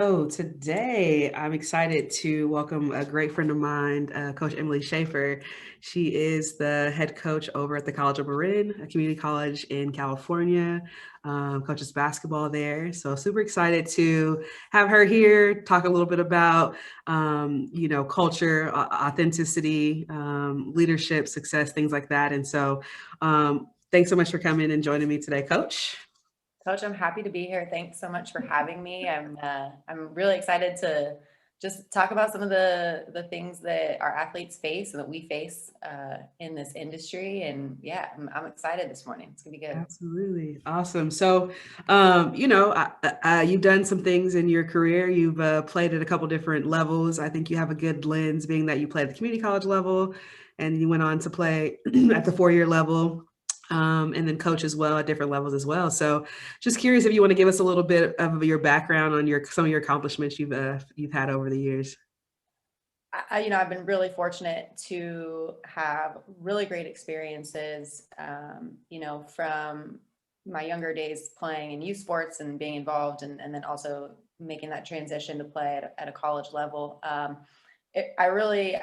So today I'm excited to welcome a great friend of mine, Coach Emily Schaefer. She is the head coach over at the College of Marin, a community college in California, coaches basketball there. So super excited to have her here, talk a little bit about, culture, authenticity, leadership, success, things like that. And so thanks so much for coming and joining me today, Coach. Coach, I'm happy to be here. Thanks so much for having me. I'm really excited to just talk about some of the things that our athletes face and that we face in this industry. And yeah, I'm excited this morning. It's gonna be good. Absolutely. Awesome. So, you've done some things in your career. You've played at a couple different levels. I think you have a good lens being that you played at the community college level and you went on to play at the 4-year level, and then coach as well at different levels as well. So just curious if you want to give us a little bit of your background on some of your accomplishments you've had over the years. I've been really fortunate to have really great experiences, from my younger days playing in youth sports and being involved and then also making that transition to play at a college level. I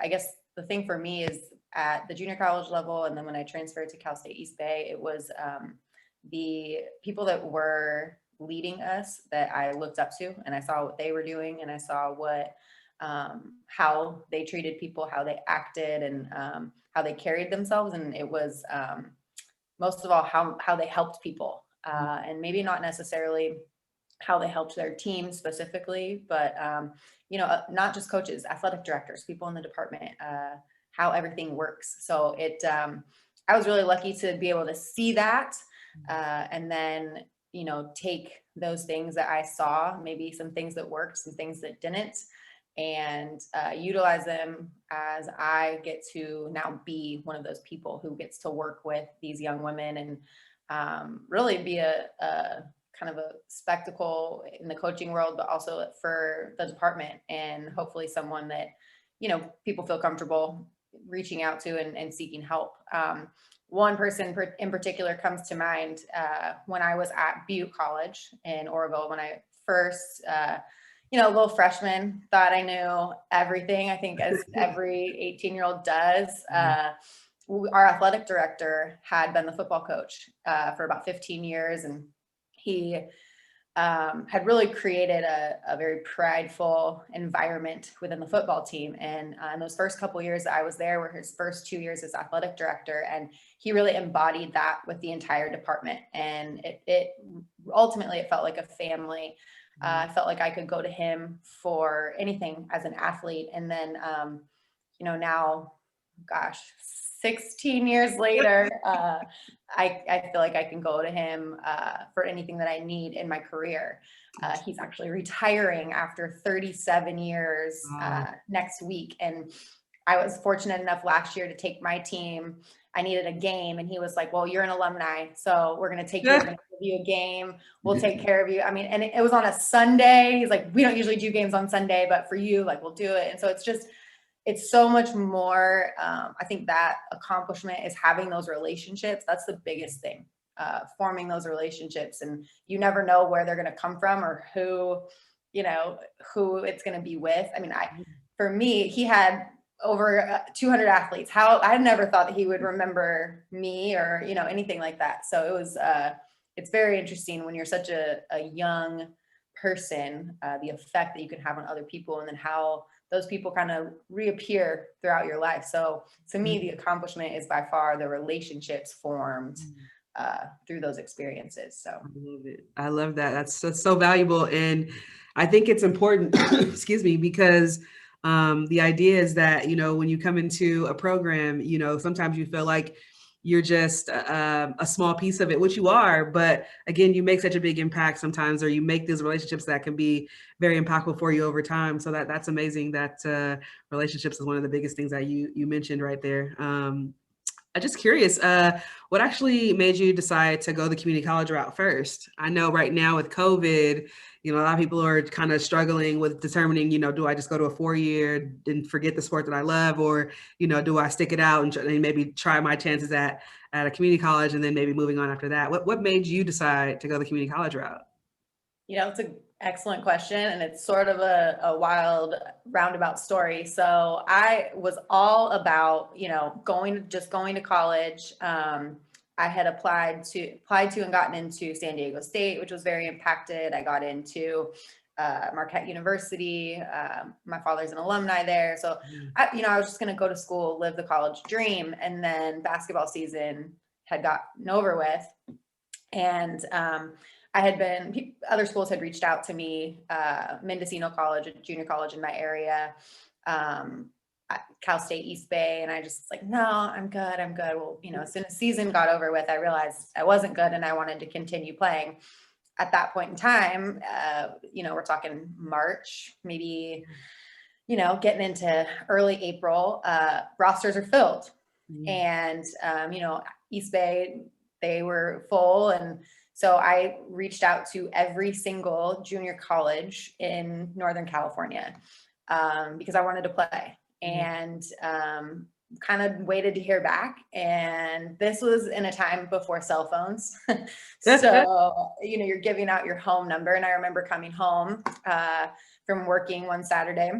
guess the thing for me is at the junior college level, and then when I transferred to Cal State East Bay, it was the people that were leading us that I looked up to, and I saw what they were doing, and I saw how they treated people, how they acted, and how they carried themselves, and it was most of all how they helped people, and maybe not necessarily how they helped their team specifically, but not just coaches, athletic directors, people in the department, how everything works. So I was really lucky to be able to see that, and then take those things that I saw, maybe some things that worked, some things that didn't, and utilize them as I get to now be one of those people who gets to work with these young women and really be a kind of a spectacle in the coaching world, but also for the department, and hopefully someone that people feel comfortable reaching out to and seeking help. One person in particular comes to mind when I was at Butte College in Oroville when I first little freshman, thought I knew everything, I think, as every 18-year-old does. Our athletic director had been the football coach for about 15 years, and he had really created a very prideful environment within the football team. And in those first couple of years that I was there were his first 2 years as athletic director. And he really embodied that with the entire department. And it ultimately, it felt like a family. I felt like I could go to him for anything as an athlete. And then, now, gosh, 16 years later, I feel like I can go to him for anything that I need in my career. He's actually retiring after 37 years Wow. next week. And I was fortunate enough last year to take my team. I needed a game, and he was like, well, you're an alumni, so we're going to take you. We're going to give you a game. We'll take care of you. I mean, and it was on a Sunday. He's like, we don't usually do games on Sunday, but for you, like, we'll do it. And so it's so much more. I think that accomplishment is having those relationships. That's the biggest thing, forming those relationships. And you never know where they're going to come from or who it's going to be with. I mean, for me, he had over 200 athletes. How I never thought that he would remember me or, anything like that. So it's very interesting when you're such a young person, the effect that you can have on other people, and then how those people kind of reappear throughout your life. So to me, the accomplishment is by far the relationships formed through those experiences. So I love it. I love that. That's so valuable. And I think it's important, excuse me, because the idea is that, when you come into a program, sometimes you feel like you're just a small piece of it, which you are. But again, you make such a big impact sometimes, or you make these relationships that can be very impactful for you over time. So that's amazing. That relationships is one of the biggest things that you mentioned right there. I'm just curious, what actually made you decide to go the community college route first? I know right now with COVID, a lot of people are kind of struggling with determining, do I just go to a 4-year and forget the sport that I love, or, do I stick it out and maybe try my chances at a community college and then maybe moving on after that? What made you decide to go the community college route? it's Excellent question. And it's sort of a wild roundabout story. So I was all about, going to college. I had applied to and gotten into San Diego State, which was very impacted. I got into Marquette University. My father's an alumni there. So I was just going to go to school, live the college dream. And then basketball season had gotten over with. And other schools had reached out to me, Mendocino College, a junior college in my area, Cal State East Bay. And I just was like, no, I'm good. Well, as soon as season got over with, I realized I wasn't good and I wanted to continue playing. At that point in time, we're talking March, maybe, getting into early April, rosters are filled. And, East Bay, they were full. And so I reached out to every single junior college in Northern California because I wanted to play, and kind of waited to hear back. And this was in a time before cell phones. So, you're giving out your home number. And I remember coming home from working one Saturday,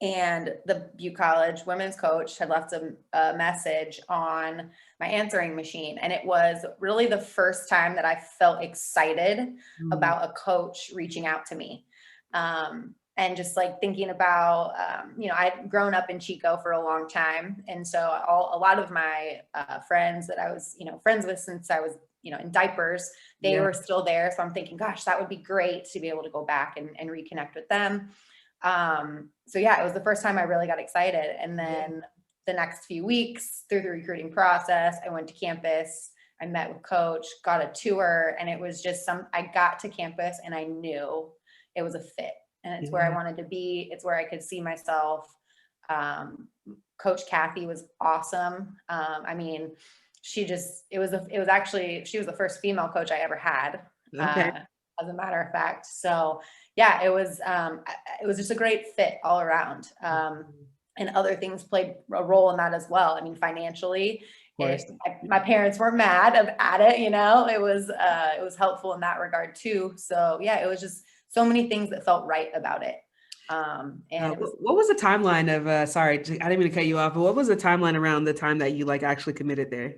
and the Butte College women's coach had left a message on my answering machine. And it was really the first time that I felt excited about a coach reaching out to me. And just like thinking about, I'd grown up in Chico for a long time. And so a lot of my friends that I was, friends with since I was, in diapers, they were still there. So I'm thinking, gosh, that would be great to be able to go back and reconnect with them. It was the first time I really got excited. And then the next few weeks through the recruiting process, I went to campus, I met with coach, got a tour, and it was just I got to campus and I knew it was a fit, and it's where I wanted to be. It's where I could see myself. Coach Kathy was awesome. She was the first female coach I ever had. Okay. As a matter of fact. So it was just a great fit all around. And other things played a role in that as well. I mean, financially, my parents weren't mad at it, it was helpful in that regard too. So it was just so many things that felt right about it. What was the timeline of, sorry, I didn't mean to cut you off, but what was the timeline around the time that you actually committed there?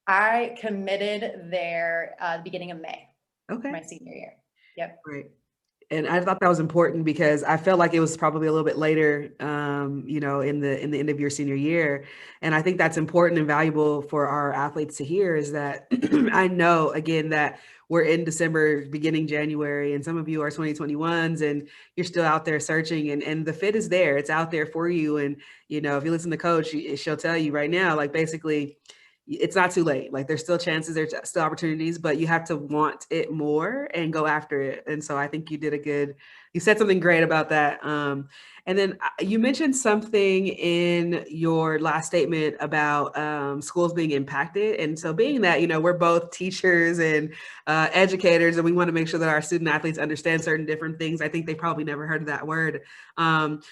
I committed there the beginning of May. Okay. My senior year. Yep. Right. And I thought that was important because I felt like it was probably a little bit later, in the end of your senior year. And I think that's important and valuable for our athletes to hear, is that I know, again, that we're in December, beginning January, and some of you are 2021s and you're still out there searching, and the fit is there. It's out there for you. And, if you listen to Coach, she'll tell you right now, basically, it's not too late. There's still chances, there's still opportunities, but you have to want it more and go after it. And so I think you said something great about that. And then you mentioned something in your last statement about schools being impacted. And so being that, we're both teachers and educators, and we want to make sure that our student athletes understand certain different things. I think they probably never heard of that word.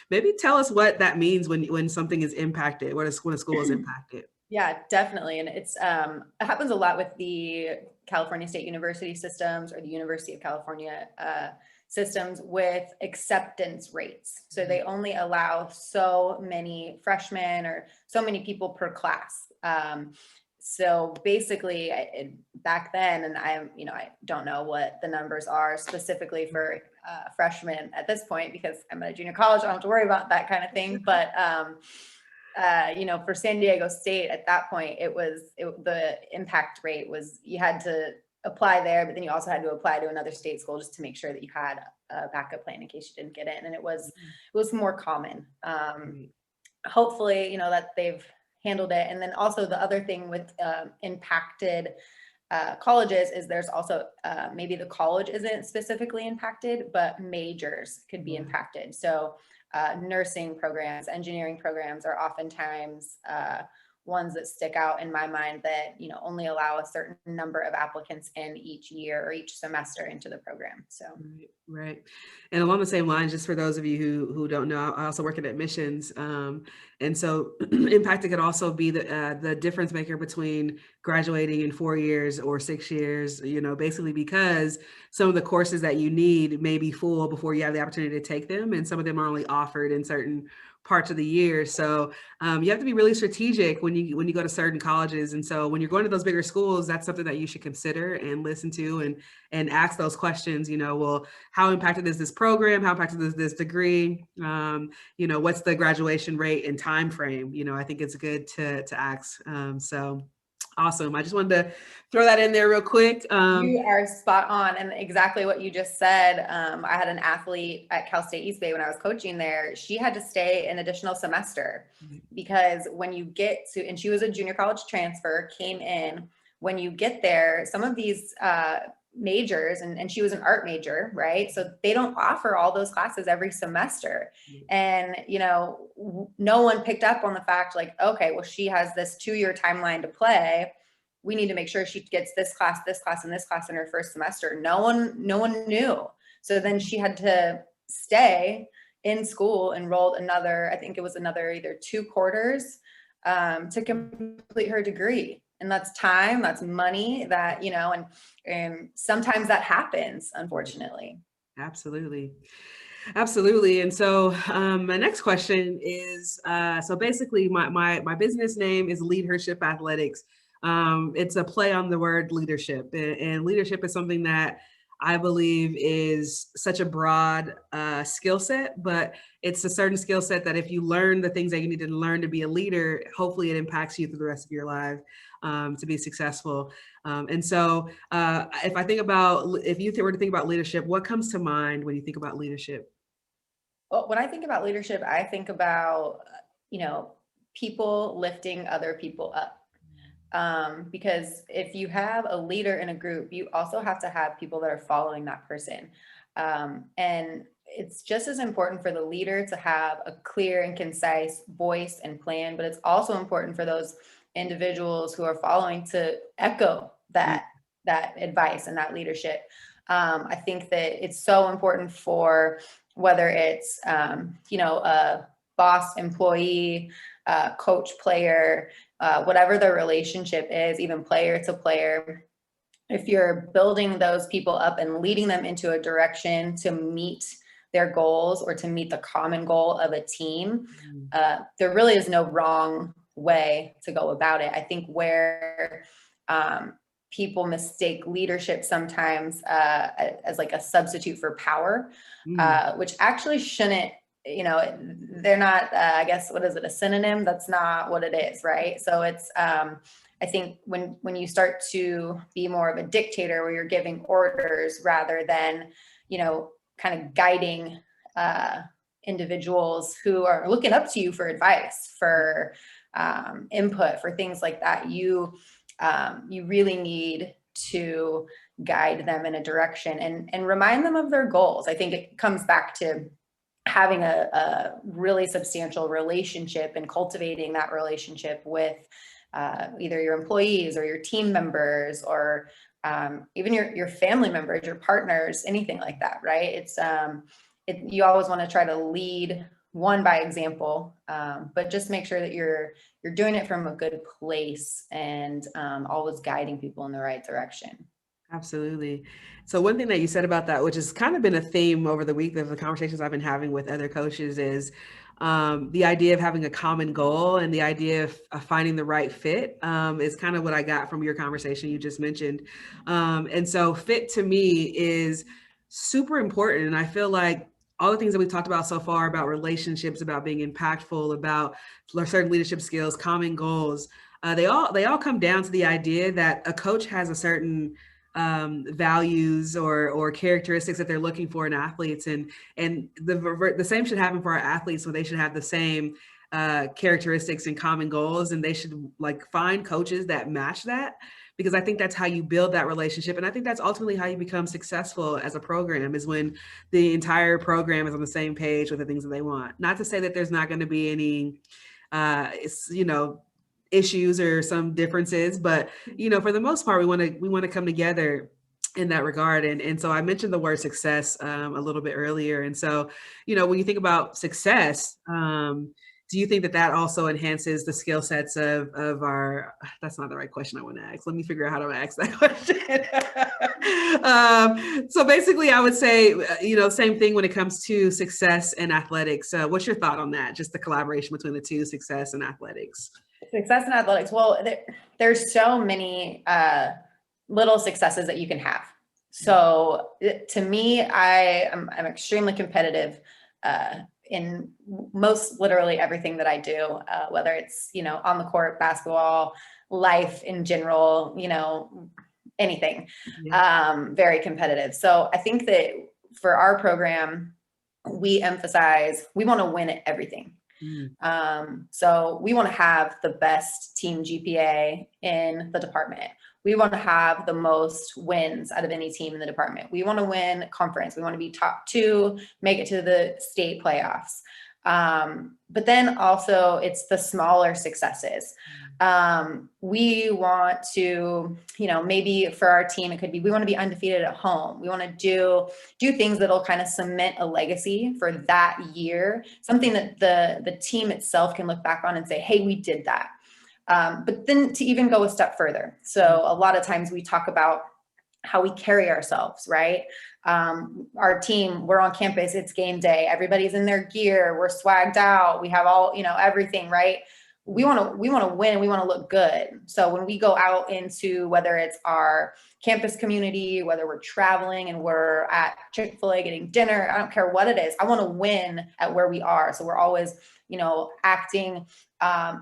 Maybe tell us what that means when something is impacted, when a school is impacted. Yeah, definitely. And it happens a lot with the California State University systems or the University of California systems with acceptance rates. So they only allow so many freshmen or so many people per class. So basically back then, and I don't know what the numbers are specifically for freshmen at this point, because I'm at a junior college, I don't have to worry about that kind of thing. But for San Diego State at that point, the impact rate was, you had to apply there, but then you also had to apply to another state school just to make sure that you had a backup plan in case you didn't get in. And it was more common. Hopefully, that they've handled it. And then also the other thing with impacted colleges is there's also maybe the college isn't specifically impacted, but majors could be impacted. So nursing programs, engineering programs are oftentimes ones that stick out in my mind that, only allow a certain number of applicants in each year or each semester into the program. So. Right. And along the same lines, just for those of you who don't know, I also work in admissions. And so impact could also be the difference maker between graduating in 4 years or 6 years, basically because some of the courses that you need may be full before you have the opportunity to take them. And some of them are only offered in certain parts of the year. So you have to be really strategic when you go to certain colleges. And so when you're going to those bigger schools, that's something that you should consider and listen to and ask those questions, well, how impacted is this program? How impacted is this degree? What's the graduation rate and time frame? I think it's good to ask. So awesome. I just wanted to throw that in there real quick. You are spot on, and exactly what you just said. I had an athlete at Cal State East Bay when I was coaching there. She had to stay an additional semester because when you get to, and she was a junior college transfer, came in, when you get there, some of these majors, and she was an art major, right? So they don't offer all those classes every semester. And, no one picked up on the fact like, okay, well, she has this 2-year timeline to play. We need to make sure she gets this class, and this class in her first semester. No one knew. So then she had to stay in school, enrolled another, I think it was another either 2 quarters to complete her degree. And that's time, that's money, that, and sometimes that happens, unfortunately. Absolutely. Absolutely. And so my next question is, so basically my business name is LeadHership Athletics. It's a play on the word leadership, and leadership is something that I believe is such a broad skill set, but it's a certain skill set that if you learn the things that you need to learn to be a leader, hopefully it impacts you through the rest of your life to be successful. And so if you were to think about leadership, what comes to mind when you think about leadership? Well, when I think about leadership, I think about, people lifting other people up. Because if you have a leader in a group, you also have to have people that are following that person. And it's just as important for the leader to have a clear and concise voice and plan, but it's also important for those individuals who are following to echo that advice and that leadership. I think that it's so important for whether it's, a boss, employee, coach, player, whatever the relationship is, even player to player. If you're building those people up and leading them into a direction to meet their goals or to meet the common goal of a team, there really is no wrong way to go about it. I think where people mistake leadership sometimes as like a substitute for power, which actually shouldn't, they're not, I guess, what is it, a synonym? That's not what it is, right? So it's, I think when you start to be more of a dictator where you're giving orders rather than, kind of guiding individuals who are looking up to you for advice, for input, for things like that, you really need to guide them in a direction and remind them of their goals. I think it comes back to having a really substantial relationship and cultivating that relationship with either your employees or your team members or even your family members, your partners, anything like that, right? It's you always want to try to lead one by example, but just make sure that you're doing it from a good place and always guiding people in the right direction. Absolutely. So one thing that you said about that, which has kind of been a theme over the week of the conversations I've been having with other coaches, is the idea of having a common goal and the idea of finding the right fit is kind of what I got from your conversation you just mentioned. And so fit to me is super important. And I feel like all the things that we've talked about so far about relationships, about being impactful, about certain leadership skills, common goals, they all come down to the idea that a coach has a certain values or characteristics that they're looking for in athletes, and the same should happen for our athletes. So they should have the same characteristics and common goals, and they should find coaches that match that, because I think that's how you build that relationship. And I think that's ultimately how you become successful as a program, is when the entire program is on the same page with the things that they want. Not to say that there's not going to be any issues or some differences, but for the most part, we want to come together in that regard. And so I mentioned the word success a little bit earlier. And so, when you think about success, do you think that that also enhances the skill sets of our, that's not the right question I want to ask. Let me figure out how to ask that question. So basically I would say, same thing when it comes to success and athletics. What's your thought on that? Just the collaboration between the two, success and athletics. Success in athletics. Well, there's so many little successes that you can have. So to me, I'm extremely competitive in most literally everything that I do, whether it's, on the court, basketball, life in general, anything, very competitive. So I think that for our program, we emphasize, we want to win at everything. So we want to have the best team GPA in the department. We want to have the most wins out of any team in the department. We want to win conference. We want to be top 2, make it to the state playoffs. But then also it's the smaller successes. We want to, maybe for our team, it could be, we want to be undefeated at home. We want to do things that'll kind of cement a legacy for that year, something that the team itself can look back on and say, hey, we did that. But then to even go a step further. So a lot of times we talk about how we carry ourselves, right? Our team, we're on campus, it's game day, everybody's in their gear, we're swagged out, we have all, everything, right? We want to win, we want to look good. So when we go out into, whether it's our campus community, whether we're traveling and we're at Chick-fil-A getting dinner, I don't care what it is, I want to win at where we are. So we're always, acting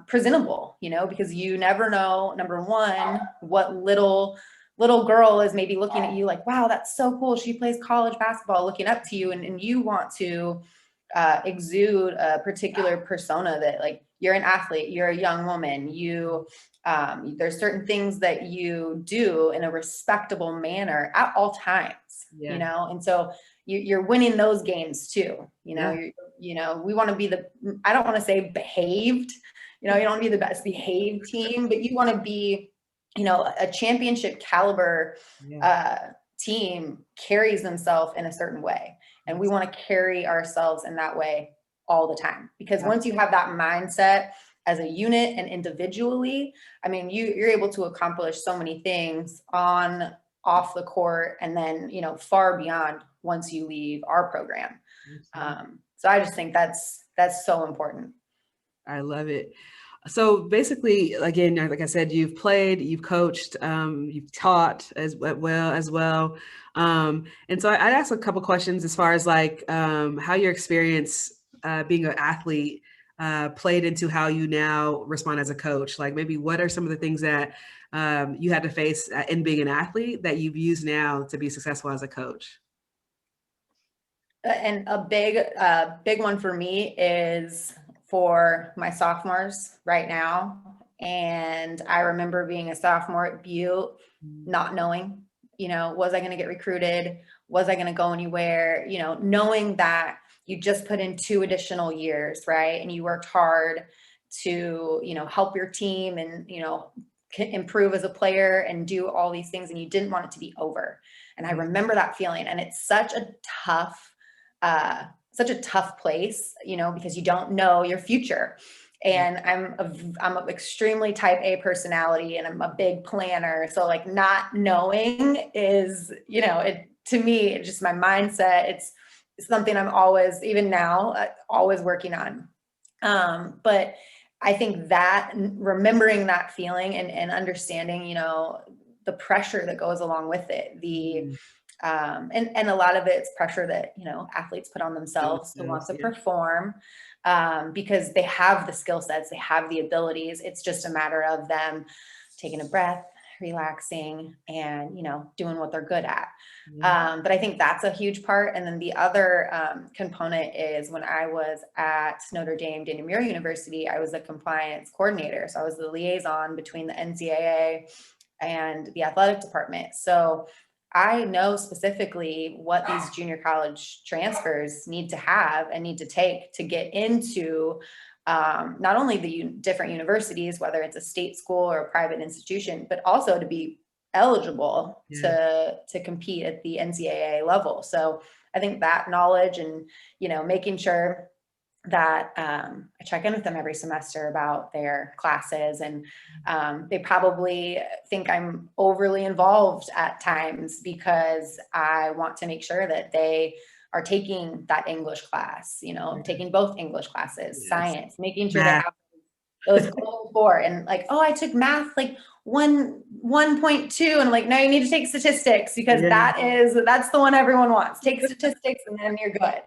presentable, because you never know, number one, what little girl is maybe looking at you like, wow, that's so cool, she plays college basketball, looking up to you, and you want to exude a particular persona that, like, you're an athlete, you're a young woman, there's certain things that you do in a respectable manner at all times, and so you're winning those games too, we want to be I don't want to say behaved, you don't want to be the best behaved team, but you want to be, a championship caliber team carries themselves in a certain way. And we want to carry ourselves in that way all the time, because once you have that mindset as a unit and individually, I mean, you're able to accomplish so many things off the court, and then, far beyond once you leave our program. So I just think that's so important. I love it. So basically, again, like I said, you've played, you've coached, you've taught as well. And so I'd ask a couple questions as far as like how your experience being an athlete played into how you now respond as a coach. Like maybe what are some of the things that you had to face in being an athlete that you've used now to be successful as a coach? And a big one for me is for my sophomores right now. And I remember being a sophomore at Butte, not knowing, was I going to get recruited? Was I going to go anywhere? Knowing that you just put in 2 additional years, right? And you worked hard to, help your team and, improve as a player and do all these things. And you didn't want it to be over. And I remember that feeling. And it's such a tough place, because you don't know your future. And I'm an extremely type A personality, and I'm a big planner. So like not knowing is, to me, it's just my mindset. It's something I'm always, even now, always working on. But I think that remembering that feeling and understanding, the pressure that goes along with it, and a lot of it's pressure that, athletes put on themselves to want to perform, because they have the skill sets, they have the abilities. It's just a matter of them taking a breath, relaxing, and, doing what they're good at. But I think that's a huge part. And then the other component is when I was at Notre Dame, Daniel Muir University, I was a compliance coordinator. So I was the liaison between the NCAA and the athletic department. So I know specifically what these junior college transfers need to have and need to take to get into not only the different universities, whether it's a state school or a private institution, but also to be eligible to compete at the NCAA level. So I think that knowledge and, making sure that I check in with them every semester about their classes, and they probably think I'm overly involved at times because I want to make sure that they are taking that English class, taking both English classes, Yes. science, making sure they Math. have those core four, and like, oh, I took math like 1.2, and I'm like, no, you need to take statistics because Yeah. that's the one everyone wants. Take statistics and then you're good.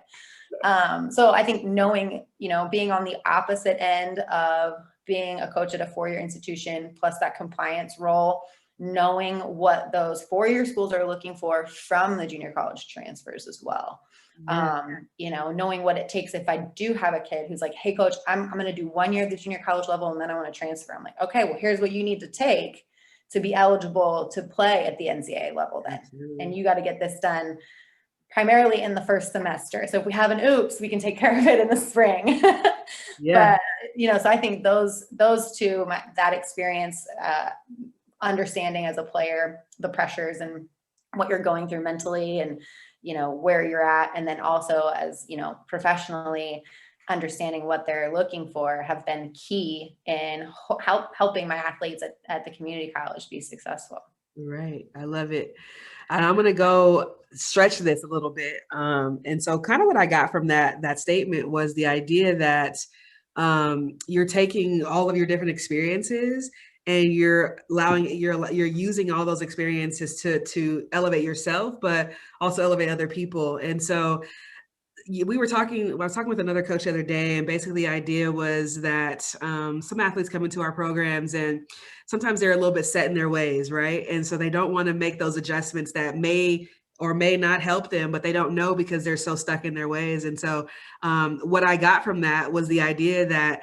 So I think knowing, being on the opposite end of being a coach at a four-year institution, plus that compliance role, knowing what those four-year schools are looking for from the junior college transfers as well. Yeah. Knowing what it takes if I do have a kid who's like, hey coach, I'm going to do 1 year at the junior college level and then I want to transfer. I'm like, okay, well, here's what you need to take to be eligible to play at the NCAA level then. Absolutely. And you got to get this done primarily in the first semester. So if we have an oops, we can take care of it in the spring. Yeah. So I think those two, that experience, understanding as a player, the pressures and what you're going through mentally and, where you're at. And then also as, professionally understanding what they're looking for have been key in helping my athletes at the community college be successful. Right. I love it. And I'm going to go stretch this a little bit. And so kind of what I got from that statement was the idea that you're taking all of your different experiences and you're using all those experiences to elevate yourself, but also elevate other people. And so I was talking with another coach the other day, and basically the idea was that some athletes come into our programs and sometimes they're a little bit set in their ways, right? And so they don't want to make those adjustments that may or may not help them, but they don't know because they're so stuck in their ways. And so what I got from that was the idea that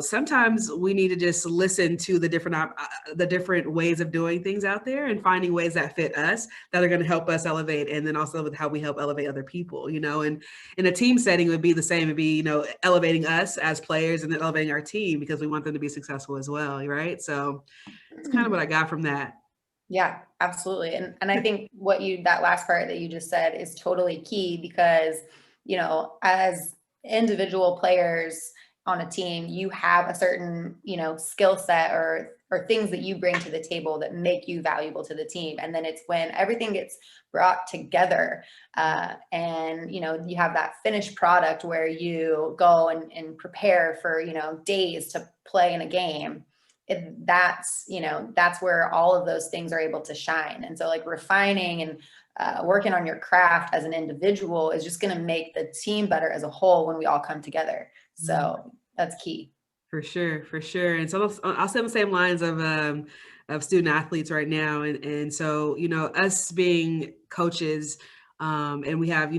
sometimes we need to just listen to the different ways of doing things out there and finding ways that fit us that are going to help us elevate, and then also with how we help elevate other people, and in a team setting it would be the same. It'd be, elevating us as players and then elevating our team because we want them to be successful as well, right? So it's kind of what I got from that. Yeah, absolutely. And I think that last part that you just said is totally key because, as individual players on a team, you have a certain, skill set or things that you bring to the table that make you valuable to the team. And then it's when everything gets brought together and, you have that finished product where you go and prepare for, days to play in a game. That's where all of those things are able to shine. And so like refining and working on your craft as an individual is just going to make the team better as a whole when we all come together. So that's key. For sure. And so I'll say the same lines of student athletes right now. And so, us being coaches, and we have,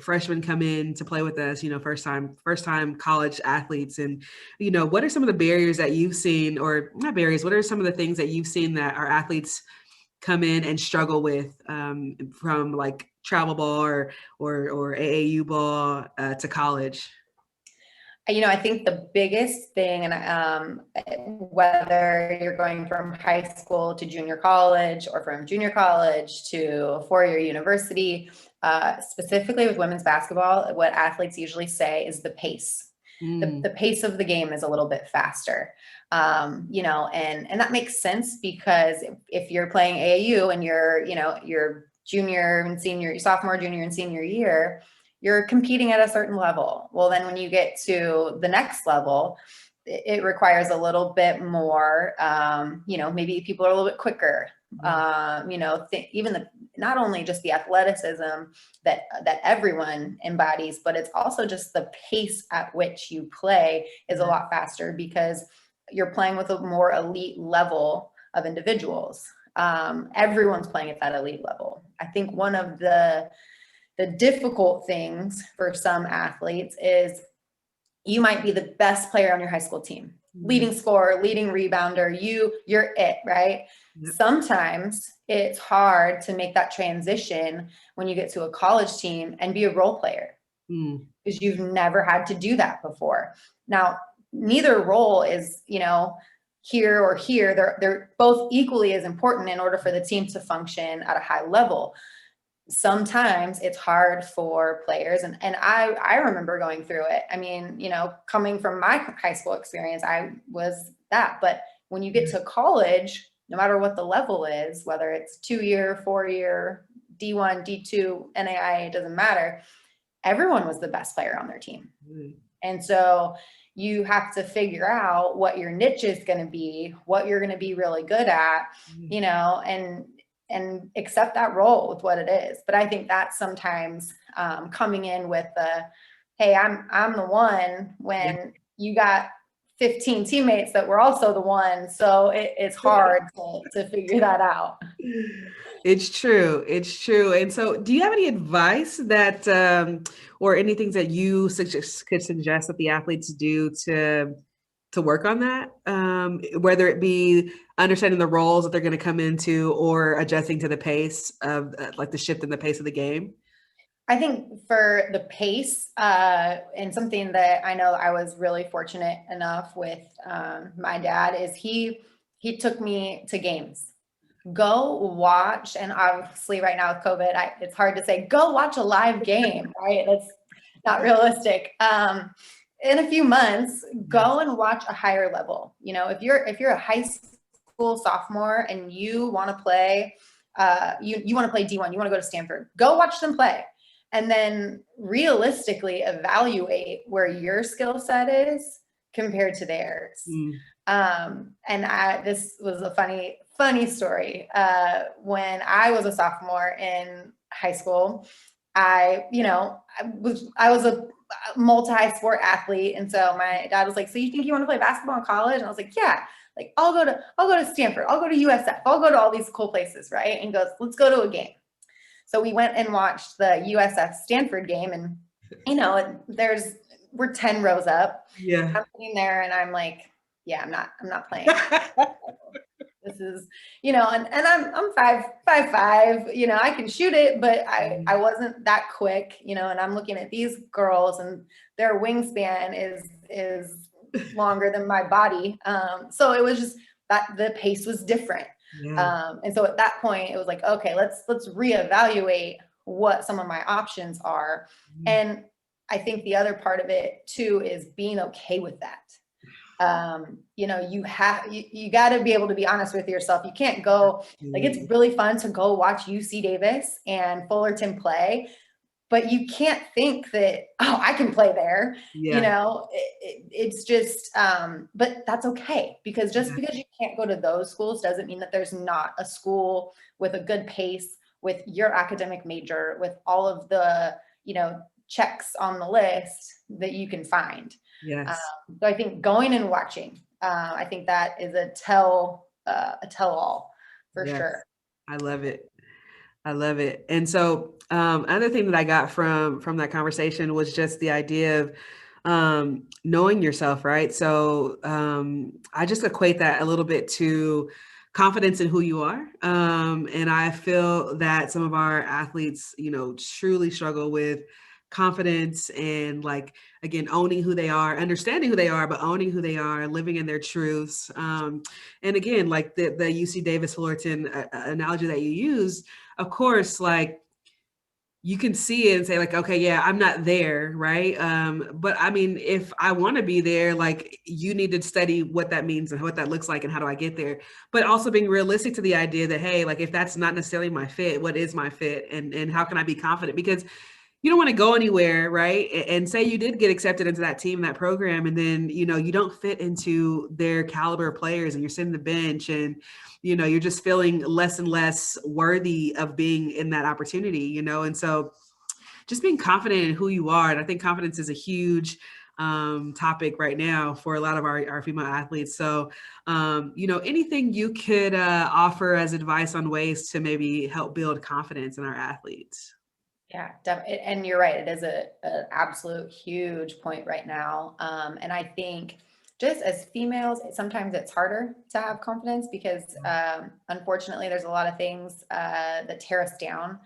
freshmen come in to play with us, first time college athletes. And, what are some of the barriers that you've seen, or not barriers, what are some of the things that you've seen that our athletes come in and struggle with, from like travel ball or AAU ball to college? I think the biggest thing, and whether you're going from high school to junior college or from junior college to a four-year university, specifically with women's basketball, what athletes usually say is the pace. The pace of the game is a little bit faster, and that makes sense because if you're playing AAU and you're junior and senior, sophomore, junior, and senior year, you're competing at a certain level. Well, then when you get to the next level, it requires a little bit more, maybe people are a little bit quicker, not only just the athleticism that everyone embodies, but it's also just the pace at which you play is a lot faster because you're playing with a more elite level of individuals. Everyone's playing at that elite level. I think one of the difficult things for some athletes is you might be the best player on your high school team, leading scorer, leading rebounder, you're it, right? Yep. Sometimes it's hard to make that transition when you get to a college team and be a role player because you've never had to do that before. Now, neither role is, here or here. They're both equally as important in order for the team to function at a high level. sometimes it's hard for players. And I remember going through it. I mean, you know, coming from my high school experience, I was that. But when you get to college, no matter what the level is, whether it's 2-year, 4-year, D1, D2, NAIA, it doesn't matter. Everyone was the best player on their team. And so you have to figure out what your niche is going to be, what you're going to be really good at, you know, and accept that role with what it is. But I think that's sometimes coming in with the, hey, I'm the one, when you got 15 teammates that were also the one. So it's hard to figure that out. It's true. It's true. And so, do you have any advice that, or any things that you could suggest that the athletes do to work on that? Whether it be understanding the roles that they're going to come into, or adjusting to the pace of, like the shift in the pace of the game. I think for the pace, and something that I know I was really fortunate enough with my dad, is he took me to games. Go watch, and obviously right now with COVID, it's hard to say, go watch a live game, right? That's not realistic. In a few months, go and watch a higher level. You know, if you're a high school sophomore and you want to play, you want to play D1, you want to go to Stanford, go watch them play. And then realistically evaluate where your skill set is compared to theirs. And this was a funny story. When I was a sophomore in high school, I was a multi-sport athlete. And so my dad was like, so you think you want to play basketball in college? And I was like, yeah, like I'll go to Stanford, I'll go to USF, I'll go to all these cool places, right? And he goes, let's go to a game. So we went and watched the USF Stanford game, and you know, we're 10 rows up. Yeah. I'm sitting there and I'm like, yeah, I'm not playing. This is, you know, and I'm 5'5", you know, I can shoot it, but I wasn't that quick, you know, and I'm looking at these girls and their wingspan is longer than my body. So it was just that the pace was different. And so at that point it was like, okay, let's reevaluate what some of my options are. And I think the other part of it too is being okay with that. You know, you got to be able to be honest with yourself. You can't go, like, it's really fun to go watch UC Davis and Fullerton play, but you can't think that, oh, I can play there. You know, it's just, but that's okay, because just because you can't go to those schools doesn't mean that there's not a school with a good pace, with your academic major, with all of the, you know, checks on the list that you can find. Yes. So I think going and watching, I think that is a tell-all for sure. I love it. I love it. And so, another thing that I got from that conversation was just the idea of knowing yourself, right? So, I just equate that a little bit to confidence in who you are. And I feel that some of our athletes, you know, truly struggle with confidence and, like, again, owning who they are, understanding who they are, but owning who they are, living in their truths. And again, like the UC Davis Fullerton analogy that you used, of course, like, you can see it and say, like, okay, yeah, I'm not there, right? But I mean, if I want to be there, like, you need to study what that means and what that looks like and how do I get there. But also being realistic to the idea that, hey, like, if that's not necessarily my fit, what is my fit, and how can I be confident? Because you don't want to go anywhere, right? And say you did get accepted into that team, that program, and then, you know, you don't fit into their caliber of players and you're sitting the bench and, you know, you're just feeling less and less worthy of being in that opportunity, you know? And so just being confident in who you are. And I think confidence is a huge topic right now for a lot of our female athletes. So, you know, anything you could offer as advice on ways to maybe help build confidence in our athletes? Yeah, definitely. And you're right. It is an absolute huge point right now. And I think just as females, sometimes it's harder to have confidence because unfortunately, there's a lot of things that tear us down.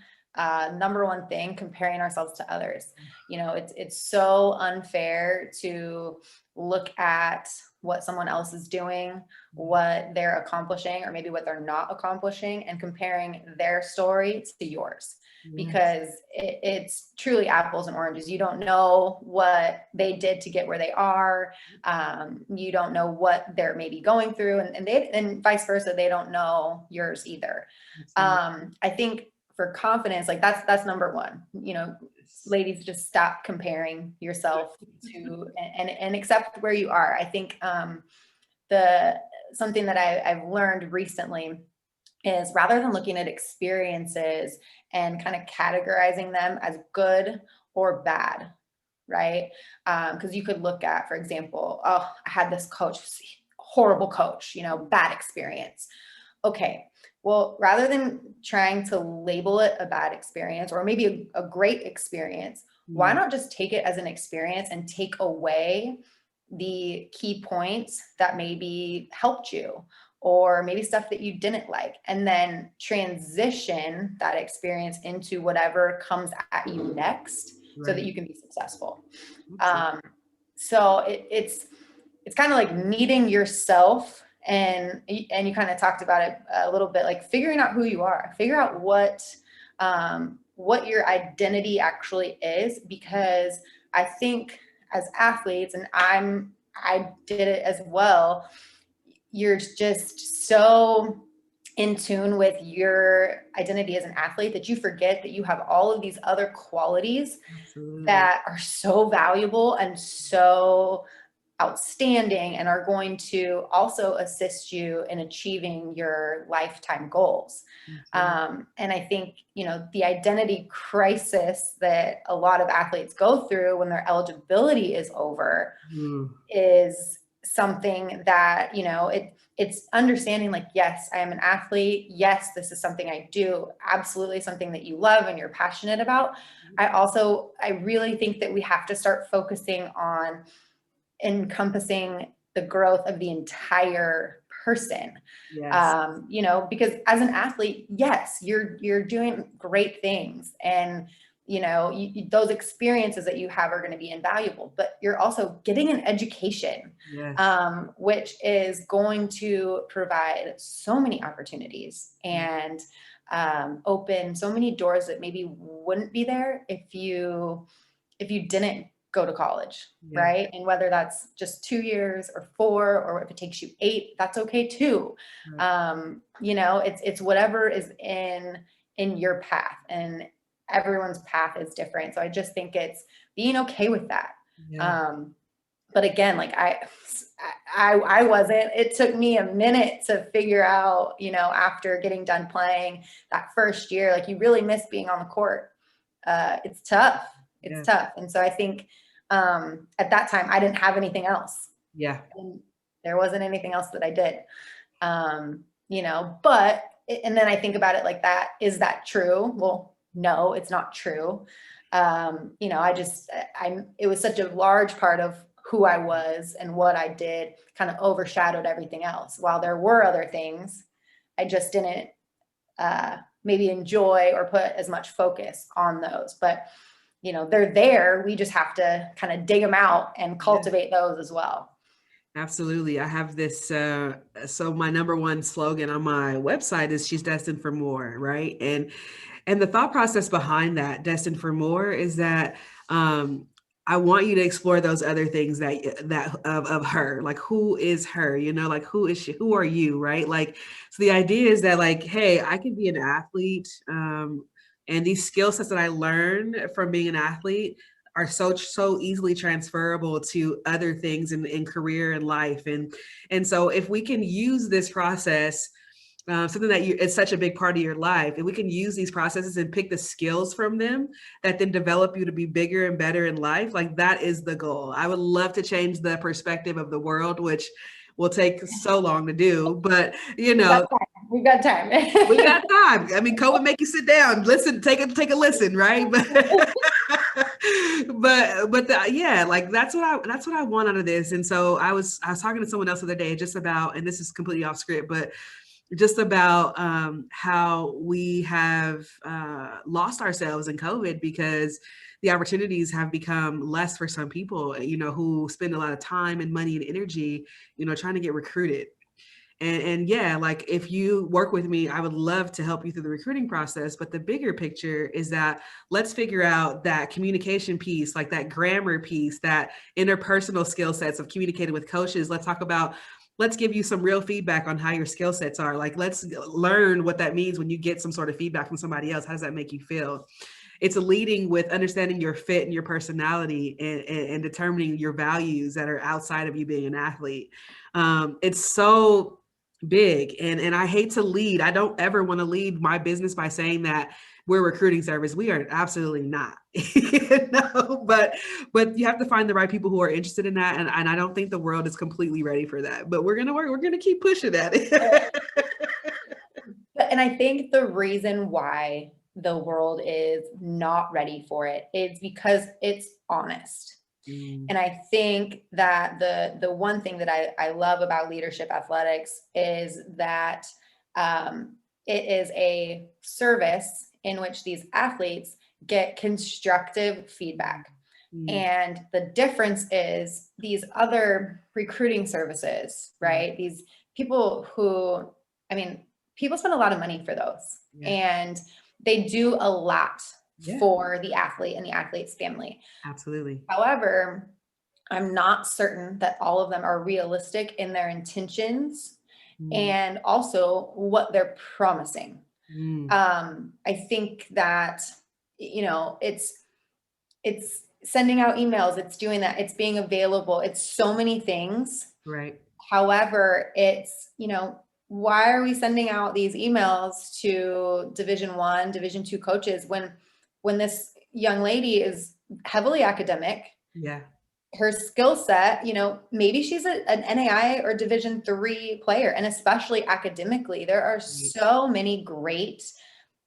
Number one thing, comparing ourselves to others. You know, it's so unfair to look at what someone else is doing, what they're accomplishing, or maybe what they're not accomplishing, and comparing their story to yours. Yes. because it's truly apples and oranges. You don't know what they did to get where they are. You don't know what they're maybe going through, and vice versa. They don't know yours either. Absolutely. I think for confidence, like that's number one. Yes. Ladies, just stop comparing yourself to and accept where you are. I think the something that I've learned recently is rather than looking at experiences and kind of categorizing them as good or bad, right? Because you could look at, for example, oh, I had this coach, horrible coach, bad experience. Okay, well, rather than trying to label it a bad experience or maybe a great experience, why Mm, not just take it as an experience and take away the key points that maybe helped you or maybe stuff that you didn't like, and then transition that experience into whatever comes at you next so that right. you can be successful. Absolutely. Um, so it's kind of like meeting yourself, and you kind of talked about it a little bit, like figuring out who you are, figure out what your identity actually is, because I think as athletes, and I did it as well, you're just so in tune with your identity as an athlete that you forget that you have all of these other qualities Absolutely. that are so valuable and so outstanding and are going to also assist you in achieving your lifetime goals. Absolutely. And I think, the identity crisis that a lot of athletes go through when their eligibility is over Mm, is something that, it's understanding, like, yes, I am an athlete. Yes, this is something I do. Absolutely something that you love and you're passionate about. I really think that we have to start focusing on encompassing the growth of the entire person. yes. Because as an athlete, yes, you're doing great things, and those experiences that you have are going to be invaluable, but you're also getting an education, Yes. which is going to provide so many opportunities Yeah. and open so many doors that maybe wouldn't be there if you didn't go to college, Yeah. right? And whether that's just 2 years or 4, or if it takes you 8, that's okay too. Right. It's whatever is in your path, and everyone's path is different. So I just think it's being okay with that. Yeah. But again, like I wasn't. It took me a minute to figure out, after getting done playing that first year, like you really miss being on the court. It's tough. It's Yeah. tough. And so I think at that time I didn't have anything else. Yeah. And there wasn't anything else that I did. But and then I think about it like that. Is that true? Well, no, it's not true. It was such a large part of who I was and what I did kind of overshadowed everything else. While there were other things, I just didn't maybe enjoy or put as much focus on those. But they're there. We just have to kind of dig them out and Yeah. cultivate those as well. Absolutely. I have this, so my number one slogan on my website is she's destined for more, right? And the thought process behind that, destined for more, is that I want you to explore those other things that of her, like who is her, like who is she, who are you, right? Like, so the idea is that, like, hey, I can be an athlete, and these skill sets that I learned from being an athlete are so easily transferable to other things in career and life, and so if we can use this process, something that it's such a big part of your life, and we can use these processes and pick the skills from them that then develop you to be bigger and better in life, like that is the goal. I would love to change the perspective of the world, which will take so long to do, but We've got time. We've got time. we got time. I mean, COVID make you sit down, listen, take a listen, right? Yeah, like that's what I want out of this. And so I was talking to someone else the other day just about, and this is completely off script, but just about how we have lost ourselves in COVID because the opportunities have become less for some people, who spend a lot of time and money and energy, trying to get recruited. And yeah, like if you work with me, I would love to help you through the recruiting process. But the bigger picture is that let's figure out that communication piece, like that grammar piece, that interpersonal skill sets of communicating with coaches. Let's give you some real feedback on how your skill sets are. Like, let's learn what that means when you get some sort of feedback from somebody else. How does that make you feel? It's leading with understanding your fit and your personality, and determining your values that are outside of you being an athlete. It's so big, and I hate to lead. I don't ever want to lead my business by saying that we're a recruiting service. We are absolutely not. But you have to find the right people who are interested in that, and I don't think the world is completely ready for that, but we're gonna keep pushing at it. And I think the reason why the world is not ready for it is because it's honest. And I think that the one thing that I love about LeadHership Athletics is that it is a service in which these athletes get constructive feedback. And the difference is these other recruiting services, right? These people who, I mean, people spend a lot of money for those, and they do a lot for the athlete and the athlete's family. Absolutely. However, I'm not certain that all of them are realistic in their intentions and also what they're promising. I think that, you know, it's sending out emails, it's doing that, it's being available, it's so many things. Right. However, it's, you know, why are we sending out these emails to Division I, Division II coaches when this young lady is heavily academic? Yeah. Her skill set, you know, maybe she's an NAI or Division III player, and especially academically, there are so many great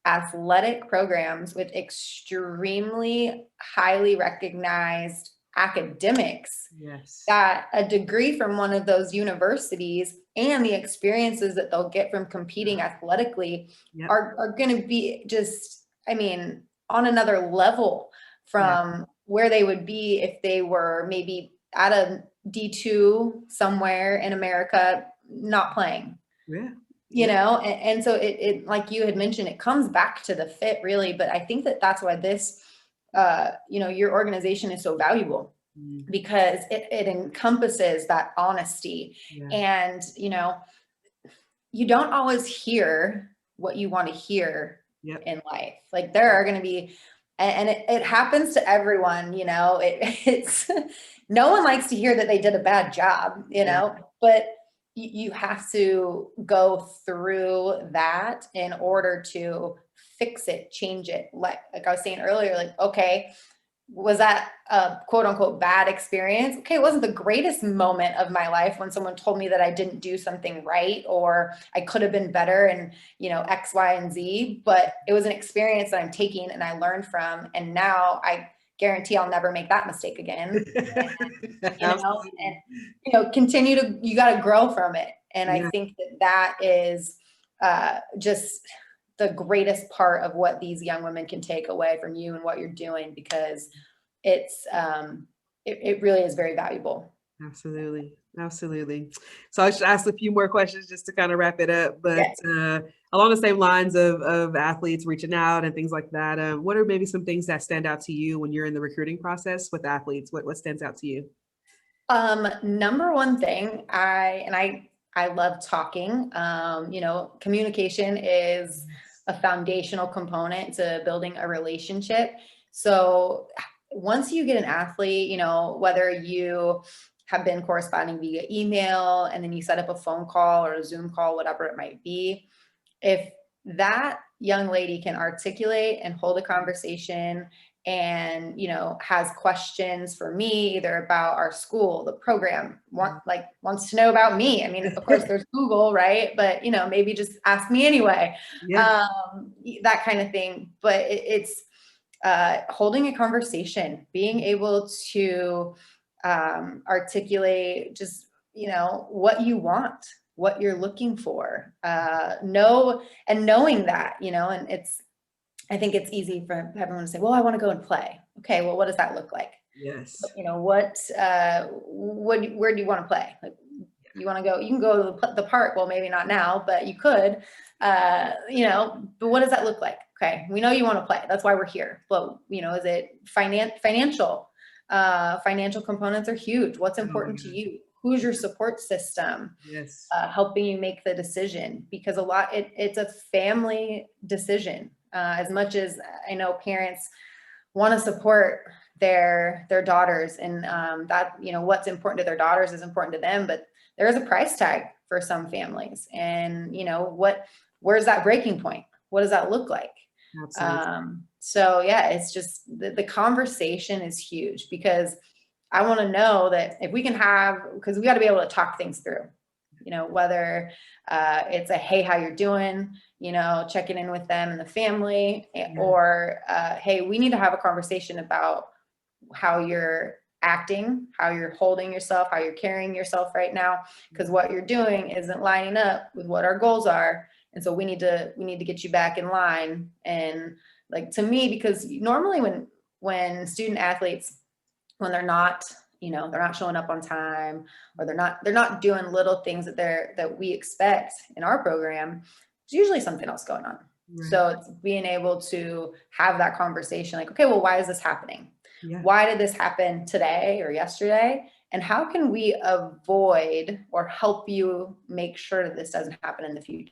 athletic programs with extremely highly recognized academics. Yes. That a degree from one of those universities and the experiences that they'll get from competing athletically are going to be just, I mean, on another level from where they would be if they were maybe at a D2 somewhere in America, not playing. You know, and so it, like you had mentioned, it comes back to the fit really, but I think that that's why this, you know, your organization is so valuable, because it encompasses that honesty. And, you know, you don't always hear what you want to hear in life. Like there are going to be, and it happens to everyone, you know, it's, no one likes to hear that they did a bad job, you know, but you have to go through that in order to fix it, change it. Like I was saying earlier, like, okay, was that a quote unquote bad experience? Okay, it wasn't the greatest moment of my life when someone told me that I didn't do something right, or I could have been better and, you know, X, Y, and Z, but it was an experience that I'm taking and I learned from. And now I guarantee I'll never make that mistake again. And, you know, continue to, you got to grow from it. And I think that that is just the greatest part of what these young women can take away from you and what you're doing, because it's, it really is very valuable. Absolutely. Absolutely. So I should ask a few more questions just to kind of wrap it up, but along the same lines of athletes reaching out and things like that, what are maybe some things that stand out to you when you're in the recruiting process with athletes? What stands out to you? Number one thing, I love talking. You know, communication is a foundational component to building a relationship. So once you get an athlete, you know, whether you have been corresponding via email and then you set up a phone call or a Zoom call, whatever it might be, if that young lady can articulate and hold a conversation and, you know, has questions for me, either about our school, the program, wants to know about me. I mean, of course there's Google, right? But, you know, maybe just ask me anyway, that kind of thing. But it's holding a conversation, being able to articulate just, you know, what you want, what you're looking for, knowing that, you know, and I think it's easy for everyone to say, well, I want to go and play. Okay, well, what does that look like? Yes. You know, where do you want to play? Like, You want to go, you can go to the park. Well, maybe not now, but you could, you know, but what does that look like? Okay. We know you want to play. That's why we're here. But, you know, is it financial? Financial components are huge. What's Oh my important to gosh. you? Who's your support system? Yes. Helping you make the decision, because it's a family decision. As much as I know parents want to support their daughters, and that, you know, what's important to their daughters is important to them, but there is a price tag for some families, and you know where's that breaking point? What does that look like? Absolutely. So yeah, it's just the conversation is huge, because I want to know that if we can have, because we got to be able to talk things through, you know, whether it's a, hey, how you're doing, you know, checking in with them and the family, or hey, we need to have a conversation about how you're acting, how you're holding yourself, how you're carrying yourself right now, because what you're doing isn't lining up with what our goals are. And so we need to get you back in line. And like, to me, because normally when student athletes, when they're not, you know, they're not showing up on time, or they're not doing little things that we expect in our program, there's usually something else going on. Right. So it's being able to have that conversation, like, okay, well, why is this happening? Yeah. Why did this happen today or yesterday? And how can we avoid or help you make sure that this doesn't happen in the future?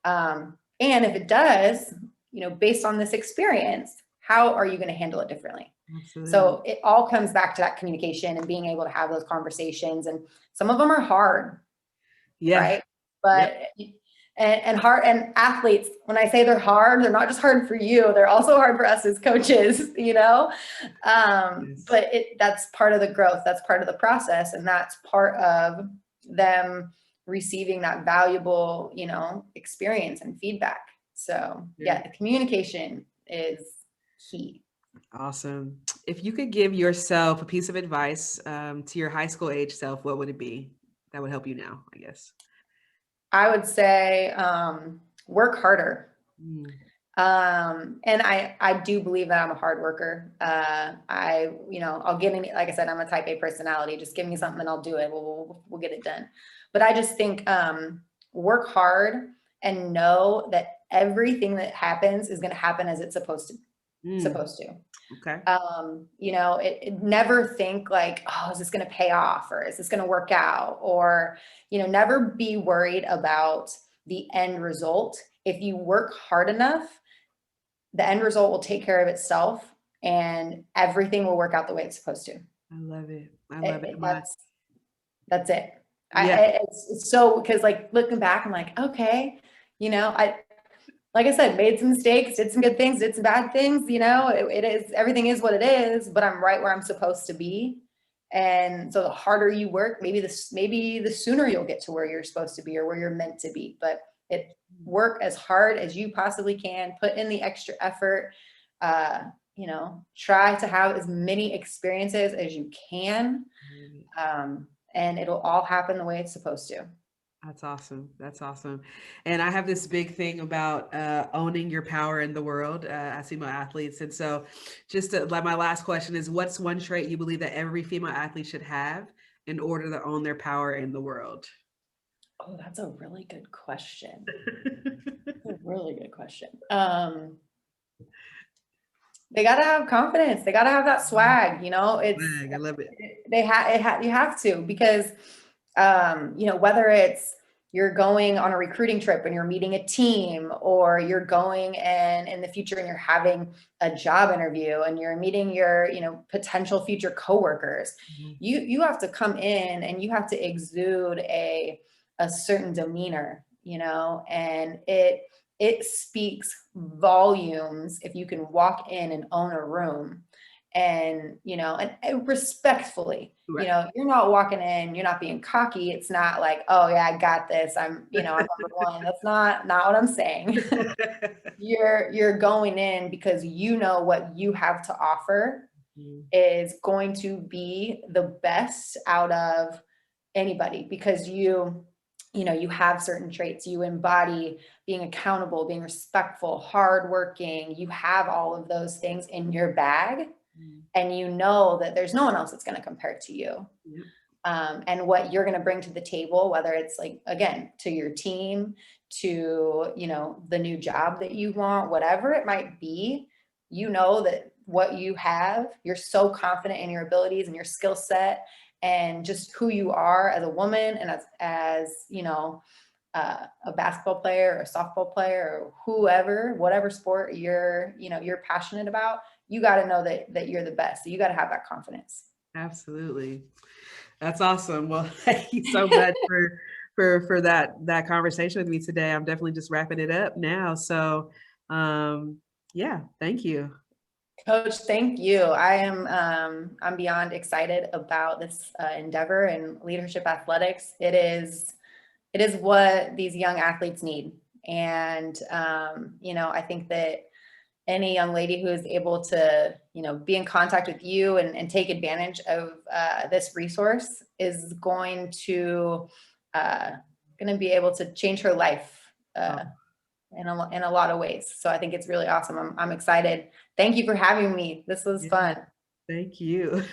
And if it does, you know, based on this experience, how are you going to handle it differently? Absolutely. So it all comes back to that communication and being able to have those conversations. And some of them are hard, Yeah. right? But and hard, and athletes, when I say they're hard, they're not just hard for you, they're also hard for us as coaches, you know. Yes. But that's part of the growth, that's part of the process, and that's part of them receiving that valuable, you know, experience and feedback. So yeah, the communication is key. Awesome. If you could give yourself a piece of advice to your high school age self, what would it be that would help you now, I guess? I would say work harder. Mm. And I do believe that I'm a hard worker. You know, I'll get in, like I said, I'm a type A personality. Just give me something and I'll do it. We'll get it done. But I just think work hard and know that everything that happens is going to happen as it's supposed to. Okay. You know, it never think like, oh, is this going to pay off, or is this going to work out? Or, you know, never be worried about the end result. If you work hard enough, the end result will take care of itself, and everything will work out the way it's supposed to. I love it. I love it. That's it. Yeah. It's so, because like looking back, I'm like, okay, you know, like I said, made some mistakes, did some good things, did some bad things, you know, it is, everything is what it is, but I'm right where I'm supposed to be. And so the harder you work, maybe the sooner you'll get to where you're supposed to be or where you're meant to be. But work as hard as you possibly can, put in the extra effort, you know, try to have as many experiences as you can. And it'll all happen the way it's supposed to. That's awesome. That's awesome. And I have this big thing about owning your power in the world as female athletes. And so like my last question is, what's one trait you believe that every female athlete should have in order to own their power in the world? Oh, that's a really good question. A really good question. They gotta have confidence. They gotta have that swag, you know, I love it. You have to, because, you know, whether it's you're going on a recruiting trip and you're meeting a team, or you're going and in the future and you're having a job interview and you're meeting your, you know, potential future coworkers, you have to come in and you have to exude a certain demeanor, you know, and it speaks volumes if you can walk in and own a room and, you know, and respectfully, Right. you know, you're not walking in, you're not being cocky. It's not like, oh yeah, I got this. I'm number one. That's not what I'm saying. You're going in because you know what you have to offer is going to be the best out of anybody, because you know, you have certain traits. You embody being accountable, being respectful, hardworking. You have all of those things in your bag, and you know that there's no one else that's going to compare to you. and what you're going to bring to the table, whether it's like, again, to your team, to, you know, the new job that you want, whatever it might be, you know that what you have, you're so confident in your abilities and your skill set and just who you are as a woman and as you know, a basketball player or a softball player or whoever, whatever sport you're, you know, you're passionate about, you got to know that you're the best. So you got to have that confidence. Absolutely. That's awesome. Well, thank you so much for that conversation with me today. I'm definitely just wrapping it up now. So, yeah, thank you. Coach, thank you. I'm beyond excited about this endeavor and leadership athletics. It is what these young athletes need. And, you know, I think that any young lady who is able to, you know, be in contact with you and take advantage of this resource is going to be able to change her life in a lot of ways. So I think it's really awesome. I'm excited. Thank you for having me. This was Yeah, fun. thank you.